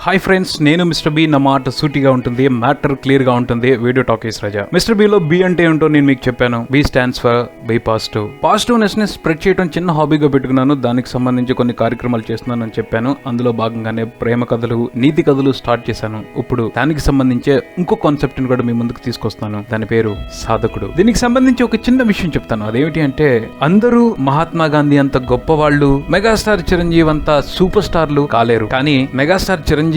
Hi friends, నేను mister B. నా మాట సూటిగా ఉంటుంది, మ్యాటర్ క్లియర్ గా ఉంటుంది. వీడియో టాక్ ఈస్ రాజా. మిస్టర్ బి లో బి అంటే ఏంటో నేను మీకు చెప్పాను. B stands for B positive. Positiveness ని స్ప్రెడ్ చేయడం చిన్న హాబీగా పెట్టుకున్నాను. దానికి సంబంధించి కొన్ని కార్యక్రమాలు చేస్తున్నానని చెప్పాను. అందులో భాగంగానే ప్రేమ కథలు, నీతి కథలు స్టార్ట్ చేశాను. ఇప్పుడు దానికి సంబంధించే ఇంకో కాన్సెప్ట్ ని కూడా మీ ముందుకు తీసుకొస్తాను. దాని పేరు సాధకుడు. దీనికి సంబంధించి ఒక చిన్న విషయం చెప్తాను. అదేమిటి అంటే, అందరూ మహాత్మా గాంధీ అంత గొప్ప వాళ్ళు, మెగాస్టార్ చిరంజీవి అంత సూపర్ స్టార్లు కాలేరు. కానీ మెగాస్టార్ చిరంజీవికి,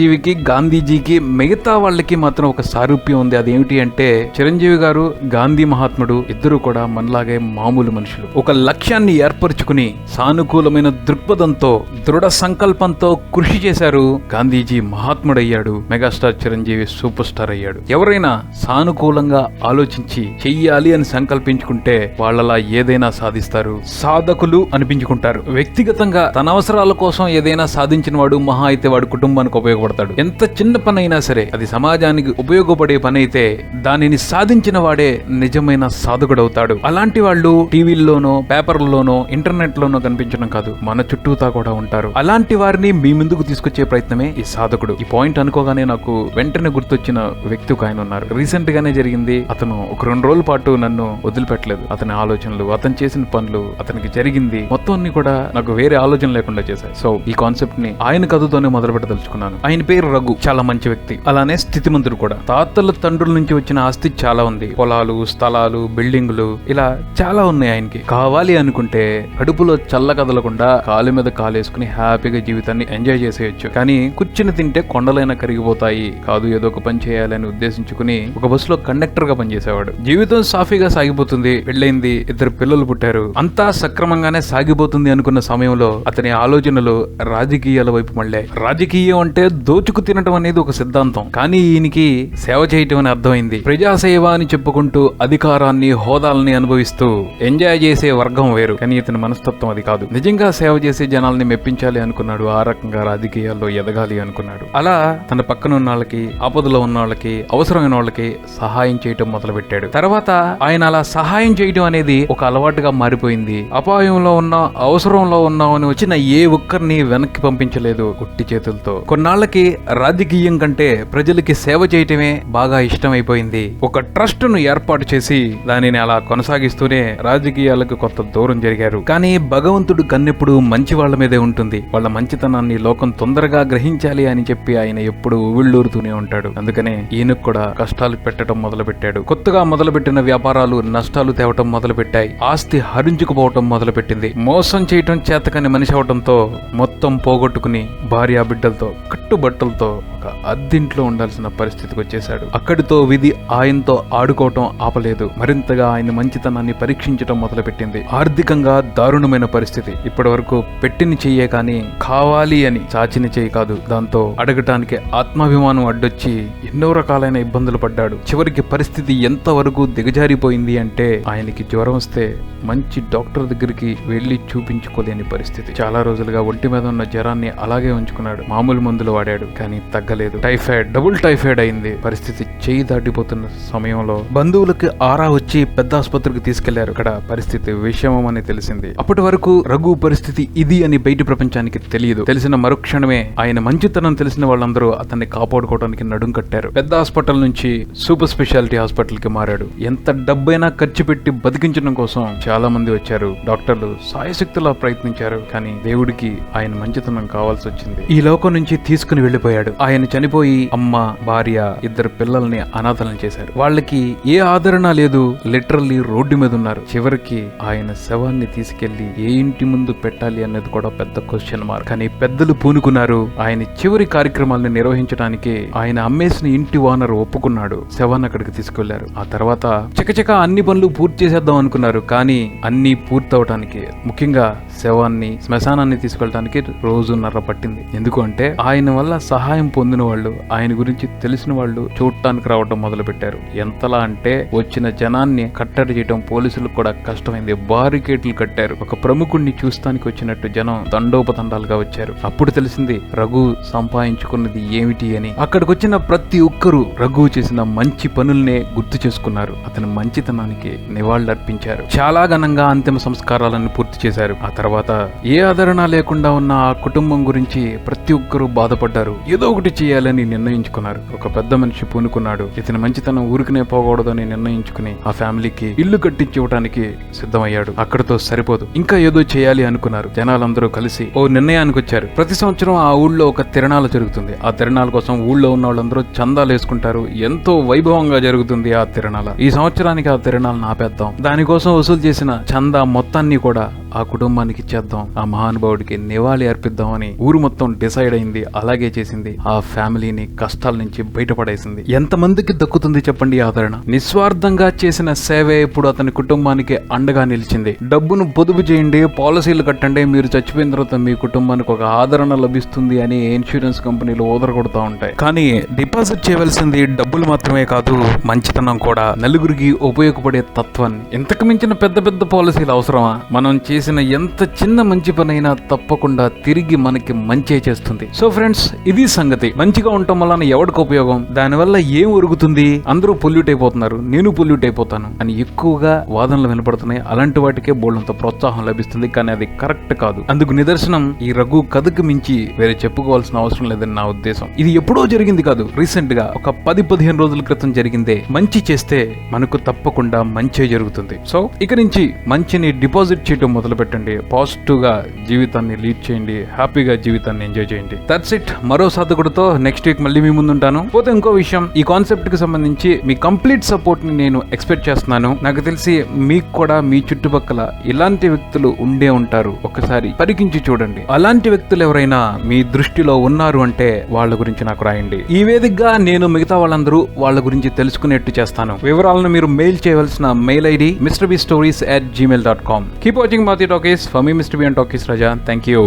గాంధీజీకి, మిగతా వాళ్ళకి మాత్రం ఒక సారూప్యం ఉంది. అదేమిటి అంటే, చిరంజీవి గారు గాంధీ మహాత్ముడు ఇద్దరు కూడా మనలాగే మామూలు మనుషులు. ఒక లక్ష్యాన్ని ఏర్పరచుకుని సానుకూలమైన దృక్పథంతో, దృఢ సంకల్పంతో కృషి చేశారు. గాంధీజీ మహాత్ముడయ్యాడు, మెగాస్టార్ చిరంజీవి సూపర్ స్టార్ అయ్యాడు. ఎవరైనా సానుకూలంగా ఆలోచించి చెయ్యాలి అని సంకల్పించుకుంటే వాళ్ళలా ఏదైనా సాధిస్తారు. సాధకులు అనిపించుకుంటారు. వ్యక్తిగతంగా తన అవసరాల కోసం ఏదైనా సాధించిన వాడు మహా అయితే వాడు కుటుంబానికి ఉపయోగపడతాడు. ఎంత చిన్న పని అయినా సరే అది సమాజానికి ఉపయోగపడే పని అయితే దానిని సాధించిన వాడే నిజమైన సాధకుడవుతాడు. అలాంటి వాళ్ళు టీవీల్లోనో, పేపర్లలోనో, ఇంటర్నెట్ లోనో కనిపించడం కాదు, మన చుట్టూతా కూడా ఉంటారు. అలాంటి వారిని మీ ముందుకు తీసుకొచ్చే ప్రయత్నమే ఈ సాధకుడు. ఈ పాయింట్ అనుకోగానే నాకు వెంటనే గుర్తొచ్చిన వ్యక్తి ఒక ఆయన ఉన్నారు. రీసెంట్ గానే జరిగింది. అతను ఒక 2 రోజుల పాటు నన్ను వదిలిపెట్టలేదు. అతని ఆలోచనలు, అతను చేసిన పనులు, అతనికి జరిగింది మొత్తం అన్ని కూడా నాకు వేరే ఆలోచన లేకుండా చేశాయి. సో ఈ కాన్సెప్ట్ ని ఆయన కథతోనే మొదలు పెట్టదలుచుకున్నాను. ఆయన పేరు రఘు. చాలా మంచి వ్యక్తి, అలానే స్థితిమంతుడు కూడా. తాతల తండ్రుల నుంచి వచ్చిన ఆస్తి చాలా ఉంది. పొలాలు, స్థలాలు, బిల్డింగులు, ఇలా చాలా ఉన్నాయి ఆయనకి. కావాలి అనుకుంటే కడుపులో చల్ల కదలకుండా కాలు మీద కాలేసుకుని హ్యాపీగా జీవితాన్ని ఎంజాయ్ చేసేయచ్చు. కానీ కూర్చుని తింటే కొండలైనా కరిగిపోతాయి కాదు, ఏదో ఒక పని చేయాలని ఉద్దేశించుకుని ఒక బస్సులో కండక్టర్ గా పనిచేసేవాడు. జీవితం సాఫీగా సాగిపోతుంది. పెళ్ళైంది, 2 పిల్లలు పుట్టారు. అంతా సక్రమంగానే సాగిపోతుంది అనుకున్న సమయంలో అతని ఆలోచనలు రాజకీయాల వైపు మళ్ళాయి. రాజకీయం అంటే దోచుకు తినటం అనేది ఒక సిద్ధాంతం. కానీ ఈయనకి సేవ చేయటం అని అర్థమైంది. ప్రజాసేవ అని చెప్పుకుంటూ అధికారాన్ని, హోదాల్ని అనుభవిస్తూ ఎంజాయ్ చేసే వర్గం వేరు. కానీ ఇతని మనస్తత్వం అది కాదు. నిజంగా సేవ చేసే జనాల్ని మెప్పించాలి అనుకున్నాడు. ఆ రకంగా రాజకీయాల్లో ఎదగాలి అనుకున్నాడు. అలా తన పక్కన ఉన్న వాళ్ళకి, ఆపదలో ఉన్న వాళ్ళకి, అవసరమైన వాళ్ళకి సహాయం చేయటం మొదలు పెట్టాడు. తర్వాత ఆయన అలా సహాయం చేయటం అనేది ఒక అలవాటుగా మారిపోయింది. అపాయంలో ఉన్న, అవసరంలో ఉన్నామని వచ్చిన ఏ ఒక్కరిని వెనక్కి పంపించలేదు గుట్టి చేతులతో. కొన్నాళ్లకి రాజకీయం కంటే ప్రజలకి సేవ చేయటమే బాగా ఇష్టమైపోయింది. ఒక ట్రస్ట్ ను ఏర్పాటు చేసి దానిని అలా కొనసాగిస్తూనే రాజకీయాలకు కొంత దూరం జరిగారు. కానీ భగవంతుడు కన్నెప్పుడు మంచి వాళ్ళ మీదే ఉంటుంది. వాళ్ళ మంచితనాన్ని లోకం తొందరగా గ్రహించాలి అని చెప్పి ఆయన ఎప్పుడు ఉవ్విళ్ళూరుతూనే ఉంటాడు. అందుకనే ఈయనకు కూడా కష్టాలు పెట్టడం మొదలు పెట్టాడు. కొత్తగా మొదలుపెట్టిన వ్యాపారాలు నష్టాలు తేవటం మొదలు పెట్టాయి. ఆస్తి హరించుకుపోవటం మొదలు పెట్టింది. మోసం చేయటం చేతకని మనిషి అవటంతో మొత్తం పోగొట్టుకుని భార్యా బిడ్డలతో, కట్టుబట్టలతో ఒక అద్దింట్లో ఉండాల్సిన పరిస్థితికి వచ్చేశాడు. అక్కడితో విధి ఆయనతో ఆడుకోవటం ఆపలేదు. మరింతగా ఆయన మంచితనాన్ని పరీక్షించడం మొదలుపెట్టింది. ఆర్థికంగా దారుణమైన పరిస్థితి. ఇప్పటి వరకు పెట్టిన చెయ్యే కానీ కావాలి అని చాచిన చెయ్యి కాదు. దాంతో అడగటానికి ఆత్మాభిమానం అడ్డొచ్చి ఎన్నో రకాలైన ఇబ్బందులు పడ్డాడు. చివరికి పరిస్థితి ఎంతవరకు దిగజారిపోయింది అంటే, ఆయనకి జ్వరం వస్తే మంచి డాక్టర్ దగ్గరికి వెళ్లి చూపించుకోలేని పరిస్థితి. చాలా రోజులుగా ఒంటి మీద ఉన్న జ్వరాన్ని అలాగే ఉంచుకున్నాడు. మామూలు మందులు వాడాడు కానీ తగ్గలేదు. టైఫాయిడ్, డబుల్ టైఫాయిడ్ అయింది. పరిస్థితి చేయి దాటిపోతున్న సమయంలో బంధువులకి ఆరా వచ్చి పెద్ద ఆసుపత్రికి తీసుకెళ్లారు. అక్కడ పరిస్థితి విషమం అని తెలిసింది. అప్పటి వరకు రఘు పరిస్థితి ఇది అని బయట ప్రపంచానికి తెలియదు. తెలిసిన మరుక్షణమే ఆయన మంచితనం తెలిసిన వాళ్ళందరూ అతన్ని కాపాడుకోవడానికి నడుం కట్టారు. పెద్ద హాస్పిటల్ నుంచి సూపర్ స్పెషాలిటీ హాస్పిటల్ కి మారాడు. ఎంత డబ్బైనా ఖర్చు పెట్టి బతికించడం కోసం చాలా మంది వచ్చారు. డాక్టర్లు సాయశక్తులా ప్రయత్నించారు. కానీ దేవుడికి ఆయన మంచితనం కావాల్సి వచ్చింది. ఈ లోకం నుంచి తీసుకుని వెళ్లిపోయాడు. ఆయన చనిపోయి అమ్మ, భార్య, 2 పిల్లల్ని అనాథలను చేశారు. వాళ్ళకి ఏ ఆదరణ లేదు. లిటరల్లీ రోడ్డు మీద ఉన్నారు. చివరికి ఆయన శవాన్ని తీసుకెళ్లి ఏ ఇంటి ముందు పెట్టాలి అన్నది కూడా పెద్ద క్వశ్చన్ మార్క్. కానీ పెద్దలు పూనుకున్నారు. ఆయన చివరి కార్యక్రమాలను నిర్వహించడానికి ఆయన అమ్మేసిన ఇంటి ఓనర్ ఒప్పుకున్నాడు. శవాన్ని అక్కడికి తీసుకెళ్లారు. ఆ తర్వాత చకచక అన్ని పనులు పూర్తి చేసేద్దాం అనుకున్నారు. కానీ అన్ని పూర్తవటానికి, ముఖ్యంగా శవాన్ని శ్మశానాన్ని తీసుకెళ్ళడానికి 1.5 రోజులు పట్టింది. ఎందుకు అంటే, ఆయన వల్ల సహాయం పొందిన వాళ్ళు, ఆయన గురించి తెలిసిన వాళ్ళు చూడటానికి రావడం మొదలు పెట్టారు. ఎంతలా అంటే, వచ్చిన జనాన్ని కట్టడి చేయడం పోలీసులకు కూడా కష్టమైంది. బారికేట్లు కట్టారు. ఒక ప్రముఖుడిని చూస్తానికి వచ్చినట్టు జనం దండోపదండాలుగా వచ్చారు. అప్పుడు తెలిసింది రఘు సంపాదించుకున్నది ఏమిటి అని. అక్కడికి వచ్చిన ప్రతి ఒక్కరూ రఘు చేసిన మంచి పనుల్నే గుర్తు చేసుకున్నారు. అతని మంచితనానికి నివాళులర్పించారు. చాలా ఘనంగా అంతిమ సంస్కారాలను పూర్తి చేశారు. ఆ తర్వాత ఏ ఆదరణ లేకుండా ఉన్న ఆ కుటుంబం గురించి ప్రతి ఒక్కరూ బాధపడ్డారు. ఏదో ఒకటి చేయాలని నిర్ణయించుకున్నారు. ఒక పెద్ద మనిషి పూనుకున్నాడు. ఇతని మంచితనం ఊరికనే పోకూడదని నిర్ణయించుకుని ఆ ఫ్యామిలీకి ఇల్లు కట్టించివ్వడానికి సిద్ధమయ్యాడు. అక్కడితో సరిపోదు, ఇంకా ఏదో చేయాలి అనుకున్నారు. జనాలందరూ కలిసి ఓ నిర్ణయానికి వచ్చారు. ప్రతి సంవత్సరం ఆ ఊళ్ళో ఒక తిరణాలు జరుగుతుంది. ఆ తిరణాల కోసం ఊళ్ళో ఉన్న వాళ్ళందరూ చందాలు వేసుకుంటారు. ఎంతో వైభవంగా జరుగుతుంది ఆ తిరణాల. ఈ సంవత్సరానికి ఆ తిరణాలను ఆపేద్దాం, దానికోసం వసూలు చేసిన చందా మొత్తాన్ని కూడా ఆ కుటుంబానికి ఇచ్చేద్దాం, ఆ మహానుభావుడికి నివాళి అర్పిద్దామని ఊరు మొత్తం డిసైడ్ అయింది. అలాగే చేసింది. ఆ ఫ్యామిలీని కష్టాల నుంచి బయటపడేసింది. ఎంతమందికి దక్కుతుంది చెప్పండి ఆదరణ? నిస్వార్థంగా చేసిన సేవే ఇప్పుడు అతని కుటుంబానికి అండగా నిలిచింది. డబ్బును పొదుపు చేయండి, పాలసీలు కట్టండి, మీరు చచ్చిపోయిన తర్వాత మీ కుటుంబానికి ఒక ఆదరణ లభిస్తుంది అని ఇన్సూరెన్స్ కంపెనీలు ఓదరగొడతా ఉంటాయి. కానీ డిపాజిట్ చేయవలసింది డబ్బులు మాత్రమే కాదు, మంచితనం కూడా, నలుగురికి ఉపయోగపడే తత్వాన్ని. ఇంతకు మించిన పెద్ద పెద్ద పాలసీలు అవసరమా? మనం చేసిన ఎంత చిన్న మంచి పనైనా తప్పకుండా తిరిగి మనకి మంచే చేస్తుంది. సో ఫ్రెండ్స్, ఇది సంగతి. మంచిగా ఉండటం వలన ఎవరికి ఉపయోగం? దానివల్ల ఏం ఒరుగుతుంది? అందరూ పొల్యూట్ అయిపోతున్నారు, నేను పొల్యూట్ అయిపోతాను అని ఎక్కువగా వాదనలు వినపడుతున్నాయి. అలాంటి వాటికే బోల్డంత ప్రోత్సాహం లభిస్తుంది. కానీ అది కరెక్ట్ కాదు. అందుకు నిదర్శనం ఈ రఘు కథకు మించి వేరే చెప్పుకోవాల్సిన అవసరం లేదని నా ఉద్దేశం. ఇది ఎప్పుడో జరిగింది కాదు, రీసెంట్ గా ఒక 10-15 రోజుల క్రితం జరిగిందే. మంచి చేస్తే మనకు తప్పకుండా మంచే జరుగుతుంది. సో ఇక నుంచి మంచిని డిపాజిట్ చేయడం మొదలు పెట్టండి. పాజిటివ్ గా జీవితాన్ని లీడ్ చేయండి, హ్యాపీగా జీవితాన్ని ఎంజాయ్ చేయండి. That's it. మరో సాధకుడితో నెక్స్ట్ వీక్ మళ్ళీ మీ ముందుంటాను. పోతే ఇంకో విషయం, ఈ కాన్సెప్ట్ కి సంబంధించి మీ కంప్లీట్ సపోర్ట్ ని నేను ఎక్స్పెక్ట్ చేస్తున్నాను. నాకు తెలిసి మీకు కూడా మీ చుట్టుపక్కల ఇలాంటి వ్యక్తులు ఉండే ఉంటారు. ఒకసారి పరికించి చూడండి. అలాంటి వ్యక్తులు ఎవరైనా మీ దృష్టిలో ఉన్నారు అంటే వాళ్ళ గురించి నాకు రాయండి. ఈ వేదికగా నేను మిగతా వాళ్ళందరూ వాళ్ళ గురించి తెలుసుకునేట్టు చేస్తాను. వివరాలను మీరు మెయిల్ చేయవలసిన mail ID mrb stories@gmail.com. Keep watching Mati Talkies. For me, Mr. B and Talkies Raja. Thank you.